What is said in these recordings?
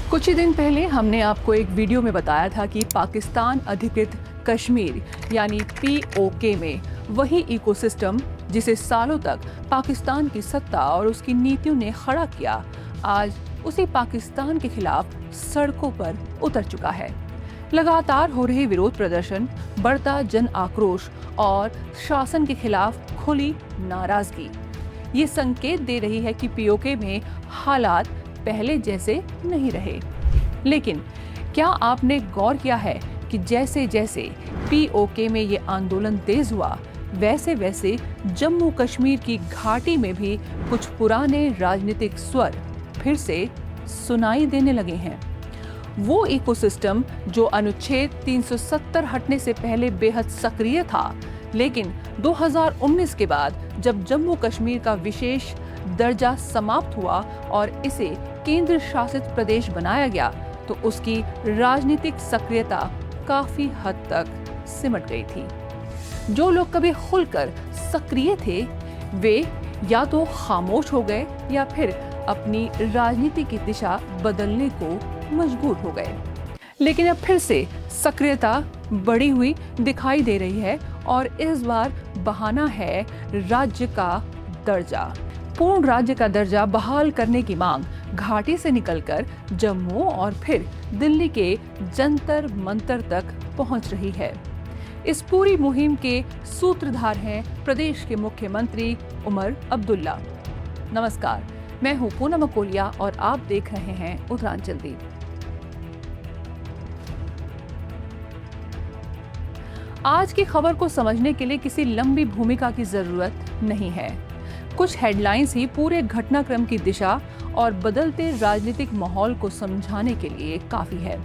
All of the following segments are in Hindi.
कुछ ही दिन पहले हमने आपको एक वीडियो में बताया था कि पाकिस्तान अधिकृत कश्मीर यानी POK में वही इकोसिस्टम जिसे सालों तक पाकिस्तान की सत्ता और उसकी नीतियों ने खड़ा किया, आज उसी पाकिस्तान के खिलाफ सड़कों पर उतर चुका है। लगातार हो रहे विरोध प्रदर्शन, बढ़ता जन आक्रोश और शासन के खिलाफ खुली नाराजगी ये संकेत दे रही है कि POK में हालात पहले जैसे नहीं रहे। लेकिन क्या आपने गौर किया है कि जैसे जैसे POK में ये आंदोलन तेज हुआ, वैसे वैसे जम्मू कश्मीर की घाटी में भी कुछ पुराने राजनीतिक स्वर फिर से सुनाई देने लगे हैं। वो इकोसिस्टम जो अनुच्छेद 370 हटने से पहले बेहद सक्रिय था, लेकिन 2019 के बाद जब जम्मू कश्मीर का विशेष दर्जा समाप्त हुआ और इसे केंद्र शासित प्रदेश बनाया गया, तो उसकी राजनीतिक सक्रियता काफी हद तक सिमट गई थी। जो लोग कभी खुलकर सक्रिय थे, वे या तो खामोश हो गए या फिर अपनी राजनीति की दिशा बदलने को मजबूर हो गए। लेकिन अब फिर से सक्रियता बढ़ी हुई दिखाई दे रही है और इस बार बहाना है राज्य का दर्जा। पूर्ण राज्य का दर्जा बहाल करने की मांग घाटी से निकलकर जम्मू और फिर दिल्ली के जंतर मंतर तक पहुंच रही है। इस पूरी मुहिम के सूत्रधार हैं प्रदेश के मुख्यमंत्री उमर अब्दुल्ला। नमस्कार, मैं हूं पूनम अकोलिया और आप देख रहे हैं उत्तरांचल दीप। आज की खबर को समझने के लिए किसी लंबी भूमिका की जरूरत नहीं है। कुछ हेडलाइंस ही पूरे घटनाक्रम की दिशा और बदलते राजनीतिक माहौल को समझाने के लिए काफी है।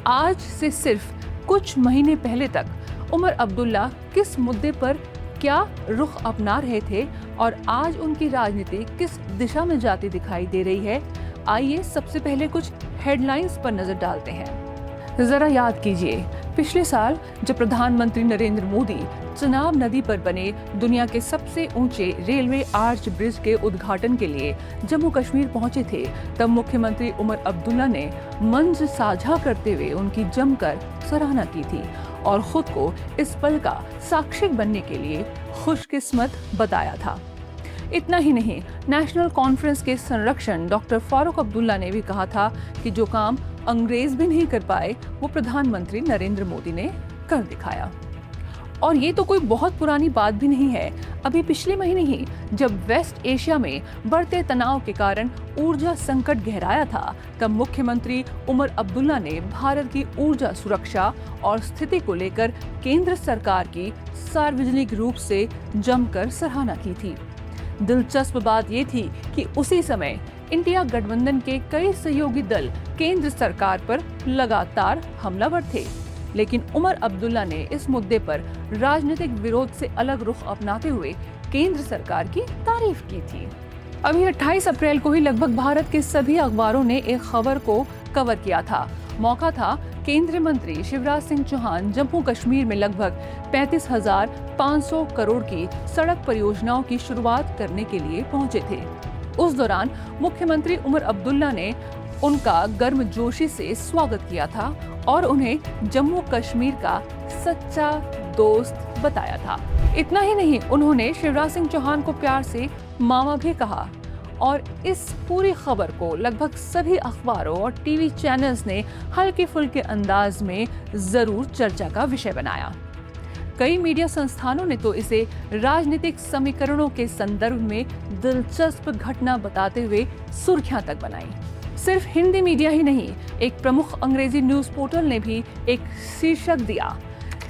आज से सिर्फ कुछ महीने पहले तक उमर अब्दुल्ला किस मुद्दे पर क्या रुख अपना रहे थे और आज उनकी राजनीति किस दिशा में जाती दिखाई दे रही है, आइए सबसे पहले कुछ हेडलाइंस पर नजर डालते हैं। जरा याद कीजिए, पिछले साल जब प्रधानमंत्री नरेंद्र मोदी चिनाब नदी पर बने दुनिया के सबसे ऊंचे रेलवे आर्च ब्रिज के उद्घाटन के लिए जम्मू कश्मीर पहुंचे थे, तब मुख्यमंत्री उमर अब्दुल्ला ने मंच साझा करते हुए उनकी जमकर सराहना की थी और खुद को इस पल का साक्षी बनने के लिए खुशकिस्मत बताया था। इतना ही नहीं, नेशनल कॉन्फ्रेंस के संरक्षण डॉक्टर फारूक अब्दुल्ला ने भी कहा था कि जो काम अंग्रेज भी नहीं कर पाए, वो प्रधानमंत्री नरेंद्र मोदी ने कर दिखाया। और ये तो कोई बहुत पुरानी बात भी नहीं है। अभी पिछले महीने ही जब वेस्ट एशिया में बढ़ते तनाव के कारण ऊर्जा संकट गहराया था, तब मुख्यमंत्री उमर अब्दुल्ला ने भारत की ऊर्जा सुरक्षा और स्थिति को लेकर केंद्र सरकार की सार्वजनिक रूप से जमकर सराहना की थी। दिलचस्प बात ये थी कि उसी समय इंडिया गठबंधन के कई सहयोगी दल केंद्र सरकार पर लगातार हमलावर थे, लेकिन उमर अब्दुल्ला ने इस मुद्दे पर राजनीतिक विरोध से अलग रुख अपनाते हुए केंद्र सरकार की तारीफ की थी। अभी 28 अप्रैल को ही लगभग भारत के सभी अखबारों ने एक खबर को कवर किया था। मौका था केंद्रीय मंत्री शिवराज सिंह चौहान जम्मू कश्मीर में लगभग 35,500 करोड़ की सड़क परियोजनाओं की शुरुआत करने के लिए पहुंचे थे। उस दौरान मुख्यमंत्री उमर अब्दुल्ला ने उनका गर्मजोशी से स्वागत किया था और उन्हें जम्मू कश्मीर का सच्चा दोस्त बताया था। इतना ही नहीं, उन्होंने शिवराज सिंह चौहान को प्यार से मामा भी कहा और इस पूरी खबर को लगभग सभी अखबारों और टीवी चैनल्स ने हल्के फुल्के अंदाज में जरूर चर्चा का विषय बनाया। कई मीडिया संस्थानों ने तो इसे राजनीतिक समीकरणों के संदर्भ में दिलचस्प घटना बताते हुए सुर्खियां तक बनाई। सिर्फ हिंदी मीडिया ही नहीं, एक प्रमुख अंग्रेजी न्यूज पोर्टल ने भी एक शीर्षक दिया,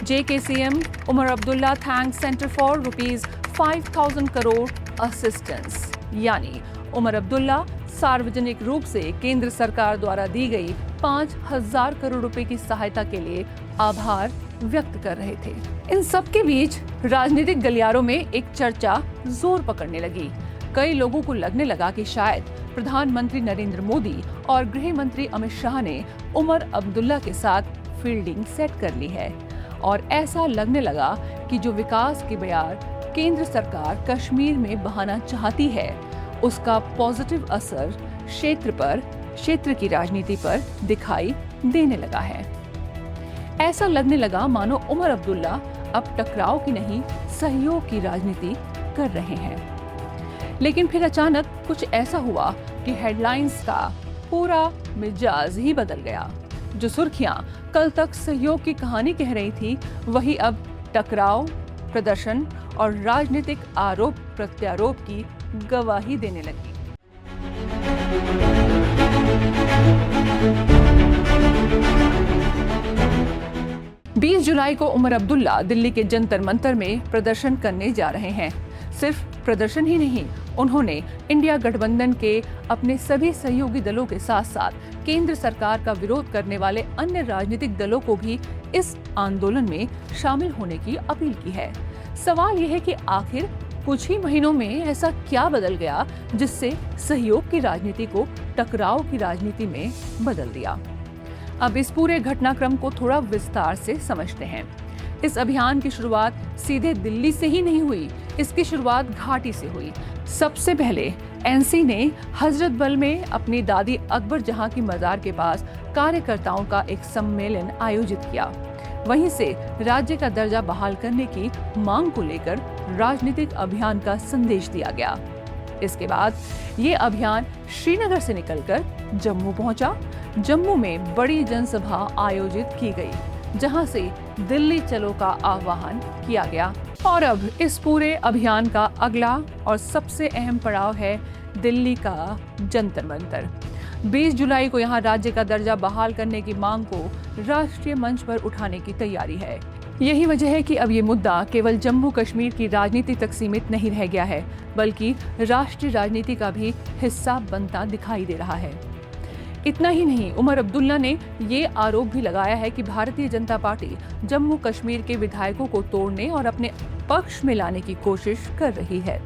JKCM Omar Abdullah thanks centre for ₹5,000 crore assistance. यानी उमर अब्दुल्ला सार्वजनिक रूप से केंद्र सरकार द्वारा दी गई 5,000 करोड़ रुपए की सहायता के लिए आभार व्यक्त कर रहे थे। इन सब के बीच राजनीतिक गलियारों में एक चर्चा जोर पकड़ने लगी। कई लोगों को लगने लगा कि शायद प्रधानमंत्री नरेंद्र मोदी और गृह मंत्री अमित शाह ने उमर अब्दुल्ला के साथ फील्डिंग सेट कर ली है और ऐसा लगने लगा कि जो विकास की बयार केंद्र सरकार कश्मीर में बहाना चाहती है, उसका पॉजिटिव असर क्षेत्र पर क्षेत्र की राजनीति पर दिखाई देने लगा है। ऐसा लगने लगा मानो उमर अब्दुल्ला अब टकराव की नहीं, सहयोग की राजनीति कर रहे हैं। लेकिन फिर अचानक कुछ ऐसा हुआ कि हेडलाइंस का पूरा मिजाज ही बदल गया। जो सुर्खियां कल तक सहयोग की कहानी कह रही थी, वही अब टकराव, प्रदर्शन और राजनीतिक आरोप प्रत्यारोप की गवाही देने लगी। 20 जुलाई को उमर अब्दुल्ला दिल्ली के जंतर मंतर में प्रदर्शन करने जा रहे हैं। सिर्फ प्रदर्शन ही नहीं, उन्होंने इंडिया गठबंधन के अपने सभी सहयोगी दलों के साथ साथ केंद्र सरकार का विरोध करने वाले अन्य राजनीतिक दलों को भी इस आंदोलन में शामिल होने की अपील की है। सवाल यह है कि आखिर कुछ ही महीनों में ऐसा क्या बदल गया जिससे सहयोग की राजनीति को टकराव की राजनीति में बदल दिया। अब इस पूरे घटनाक्रम को थोड़ा विस्तार से समझते हैं। इस अभियान की शुरुआत सीधे दिल्ली से ही नहीं हुई, इसकी शुरुआत घाटी से हुई। सबसे पहले एनसी ने हजरत बल में अपनी दादी अकबर जहां की मजार के पास कार्यकर्ताओं का एक सम्मेलन आयोजित किया। वहीं से राज्य का दर्जा बहाल करने की मांग को लेकर राजनीतिक अभियान का संदेश दिया गया। इसके बाद ये अभियान श्रीनगर से निकलकर जम्मू पहुंचा। जम्मू में बड़ी जनसभा आयोजित की गई, जहां से दिल्ली चलो का आह्वान किया गया। और अब इस पूरे अभियान का अगला और सबसे अहम पड़ाव है दिल्ली का जंतर मंतर। 20 जुलाई को यहाँ राज्य का दर्जा बहाल करने की मांग को राष्ट्रीय मंच पर उठाने की तैयारी है। यही वजह है कि अब ये मुद्दा केवल जम्मू कश्मीर की राजनीति तक सीमित नहीं रह गया है, बल्कि राष्ट्रीय राजनीति का भी हिस्सा बनता दिखाई दे रहा है। इतना ही नहीं, उमर अब्दुल्ला ने ये आरोप भी लगाया है कि भारतीय जनता पार्टी जम्मू कश्मीर के विधायकों को तोड़ने और अपने पक्ष में लाने की कोशिश कर रही है।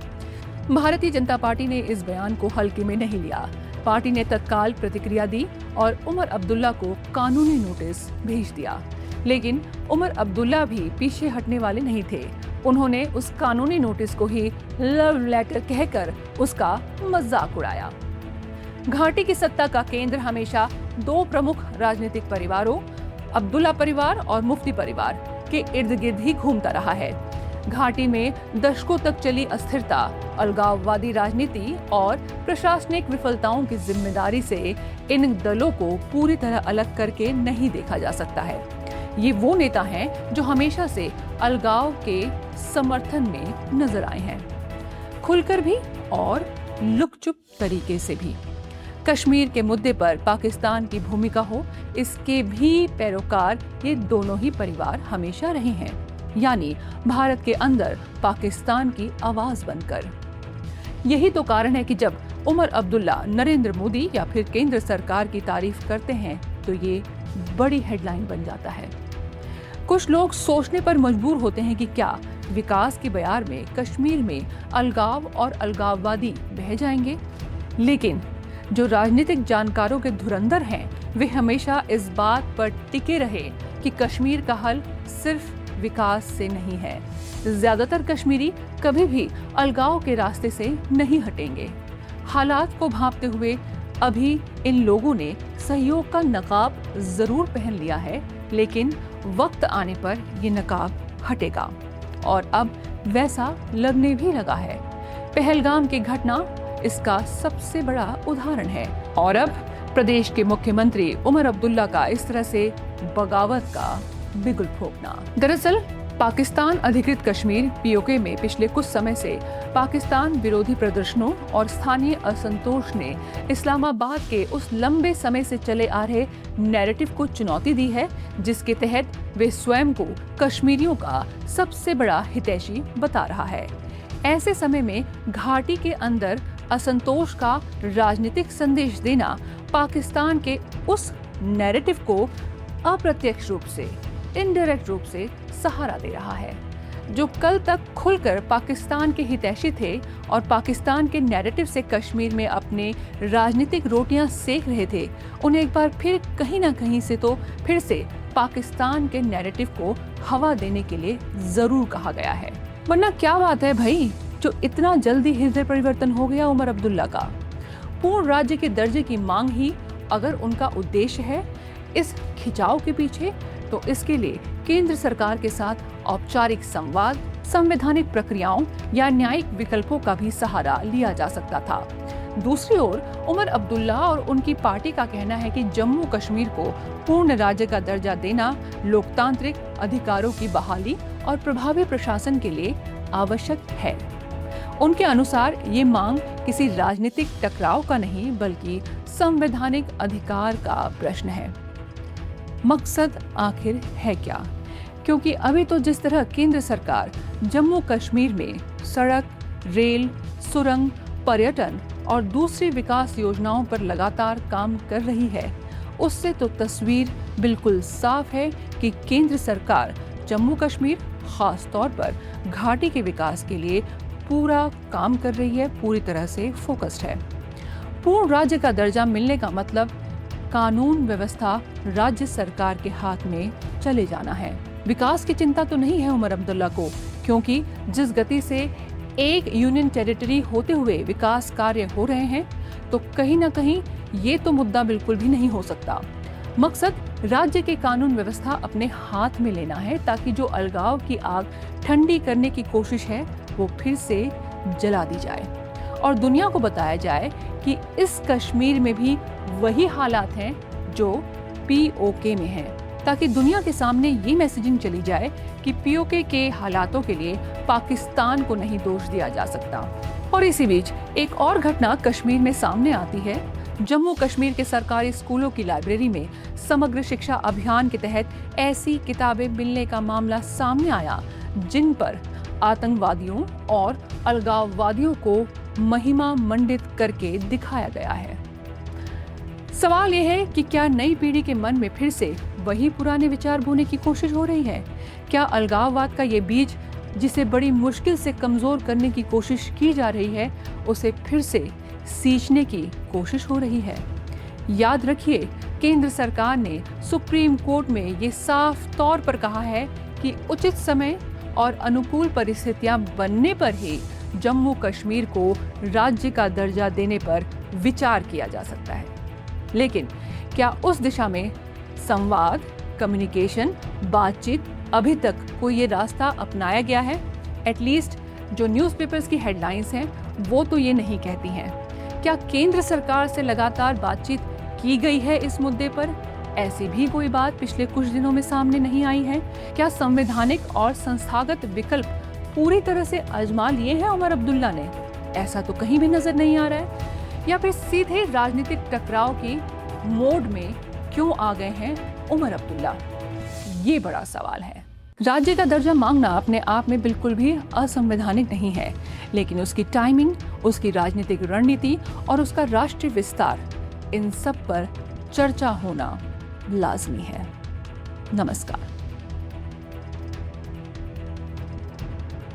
भारतीय जनता पार्टी ने इस बयान को हल्के में नहीं लिया। पार्टी ने तत्काल प्रतिक्रिया दी और उमर अब्दुल्ला को कानूनी नोटिस भेज दिया। लेकिन उमर अब्दुल्ला भी पीछे हटने वाले नहीं थे। उन्होंने उस कानूनी नोटिस को ही लव लेटर कहकर उसका मजाक उड़ाया। घाटी की सत्ता का केंद्र हमेशा दो प्रमुख राजनीतिक परिवारों, अब्दुल्ला परिवार और मुफ्ती परिवार के इर्द गिर्द ही घूमता रहा है। घाटी में दशकों तक चली अस्थिरता, अलगाववादी राजनीति और प्रशासनिक विफलताओं की जिम्मेदारी से इन दलों को पूरी तरह अलग करके नहीं देखा जा सकता है। ये वो नेता हैं जो हमेशा से अलगाव के समर्थन में नजर आए हैं, खुलकर भी और लुक-चुप तरीके से भी। कश्मीर के मुद्दे पर पाकिस्तान की भूमिका हो, इसके भी पैरोकार ये दोनों ही परिवार हमेशा रहे हैं, यानी भारत के अंदर पाकिस्तान की आवाज बनकर। यही तो कारण है कि जब उमर अब्दुल्ला नरेंद्र मोदी या फिर केंद्र सरकार की तारीफ करते हैं तो ये बड़ी हेडलाइन बन जाता है। कुछ लोग सोचने पर मजबूर होते हैं कि क्या विकास की बयार में कश्मीर में अलगाव और अलगाववादी बह जाएंगे। लेकिन जो राजनीतिक जानकारों के धुरंधर हैं, वे हमेशा इस बात पर टिके रहे कि कश्मीर का हल सिर्फ विकास से नहीं है। ज्यादातर कश्मीरी कभी भी अलगाव के रास्ते से नहीं हटेंगे। हालात को भांपते हुए अभी इन लोगों ने सहयोग का नकाब जरूर पहन लिया है, लेकिन वक्त आने पर ये नकाब हटेगा और अब वैसा लगने भी लगा है। पहलगाम की घटना इसका सबसे बड़ा उदाहरण है। और अब प्रदेश के मुख्यमंत्री उमर अब्दुल्ला का इस तरह से बगावत का बिगुल फूंकना। दरअसल पाकिस्तान अधिकृत कश्मीर पीओके में पिछले कुछ समय से पाकिस्तान विरोधी प्रदर्शनों और स्थानीय असंतोष ने इस्लामाबाद के उस लंबे समय से चले आ रहे नैरेटिव को चुनौती दी है, जिसके तहत वे स्वयं को कश्मीरियों का सबसे बड़ा हितैषी बता रहा है। ऐसे समय में घाटी के अंदर असंतोष का राजनीतिक संदेश देना पाकिस्तान के उस नैरेटिव को अप्रत्यक्ष रूप से, इनडायरेक्ट रूप से सहारा दे रहा है। जो कल तक खुलकर पाकिस्तान के हितैषी थे और पाकिस्तान के नैरेटिव से कश्मीर में अपने राजनीतिक रोटियां सेक रहे थे, उन्हें एक बार फिर कहीं ना कहीं से तो फिर से पाकिस्तान के नैरेटिव को हवा देने के लिए जरूर कहा गया है। वरना क्या बात है भाई, जो इतना जल्दी हृदय परिवर्तन हो गया उमर अब्दुल्ला का। पूर्ण राज्य के दर्जे की मांग ही अगर उनका उद्देश्य है इस खिंचाव के पीछे, तो इसके लिए केंद्र सरकार के साथ औपचारिक संवाद, संवैधानिक प्रक्रियाओं या न्यायिक विकल्पों का भी सहारा लिया जा सकता था। दूसरी ओर उमर अब्दुल्ला और उनकी पार्टी का कहना है कि जम्मू कश्मीर को पूर्ण राज्य का दर्जा देना लोकतांत्रिक अधिकारों की बहाली और प्रभावी प्रशासन के लिए आवश्यक है। उनके अनुसार ये मांग किसी राजनीतिक टकराव का नहीं बल्कि संवैधानिक अधिकार का प्रश्न है। मकसद आखिर है क्या? क्योंकि अभी तो जिस तरह केंद्र सरकार जम्मू कश्मीर में सड़क, रेल, सुरंग, पर्यटन और दूसरी विकास योजनाओं पर लगातार काम कर रही है, उससे तो तस्वीर बिल्कुल साफ है कि केंद्र सरकार जम्मू कश्मीर, खास तौर पर घाटी के विकास के लिए पूरा काम कर रही है, पूरी तरह से फोकस्ड है। पूर्ण राज्य का दर्जा मिलने का मतलब कानून व्यवस्था राज्य सरकार के हाथ में चले जाना है। विकास की चिंता तो नहीं है उमर अब्दुल्ला को, क्योंकि जिस गति से एक यूनियन टेरिटरी होते हुए विकास कार्य हो रहे हैं, तो कहीं ना कहीं ये तो मुद्दा बिल्कुल भी नहीं हो सकता। मकसद राज्य के कानून व्यवस्था अपने हाथ में लेना है, ताकि जो अलगाव की आग ठंडी करने की कोशिश है वो फिर से जला दी जाए और दुनिया को बताया जाए कि इस कश्मीर में भी वही हालात हैं जो पीओके में हैं, ताकि दुनिया के सामने ये मैसेजिंग चली जाए कि पीओके के हालातों के लिए पाकिस्तान को नहीं दोष दिया जा सकता। और इसी बीच एक और घटना कश्मीर में सामने आती है। जम्मू कश्मीर के सरकारी स्कूलों की लाइब्रेरी में समग्र शिक्षा अभियान के तहत ऐसी किताबें मिलने का मामला सामने आया जिन पर आतंकवादियों और अलगाववादियों को महिमा मंडित करके दिखाया गया है। सवाल यह है कि क्या नई पीढ़ी के मन में फिर से वही पुराने विचार बोने की कोशिश हो रही है? क्या अलगाववाद का ये बीज, जिसे बड़ी मुश्किल से कमजोर करने की कोशिश की जा रही है, उसे फिर से सींचने की कोशिश हो रही है? याद रखिए, केंद्र सरकार ने सुप्रीम कोर्ट में ये साफ तौर पर कहा है कि उचित समय और अनुकूल परिस्थितियां बनने पर ही जम्मू कश्मीर को राज्य का दर्जा देने पर विचार किया जा सकता है। लेकिन क्या उस दिशा में संवाद, कम्युनिकेशन, बातचीत अभी तक कोई ये रास्ता अपनाया गया है? एटलीस्ट जो न्यूज़पेपर्स की हेडलाइंस हैं वो तो ये नहीं कहती हैं। क्या केंद्र सरकार से लगातार बातचीत की गई है इस मुद्दे पर? ऐसी भी कोई बात पिछले कुछ दिनों में सामने नहीं आई है। क्या संवैधानिक और संस्थागत विकल्प पूरी तरह से आजमा लिए हैं उमर अब्दुल्ला ने? ऐसा तो कहीं भी नजर नहीं आ रहा है। या फिर सीधे राजनीतिक टकराव की मोड में क्यों आ गए हैं उमर अब्दुल्ला? ये बड़ा सवाल है। राज्य का दर्जा मांगना अपने आप में बिल्कुल भी असंवैधानिक नहीं है, लेकिन उसकी टाइमिंग, उसकी राजनीतिक रणनीति और उसका राष्ट्रीय विस्तार, इन सब पर चर्चा होना लाजमी है। नमस्कार।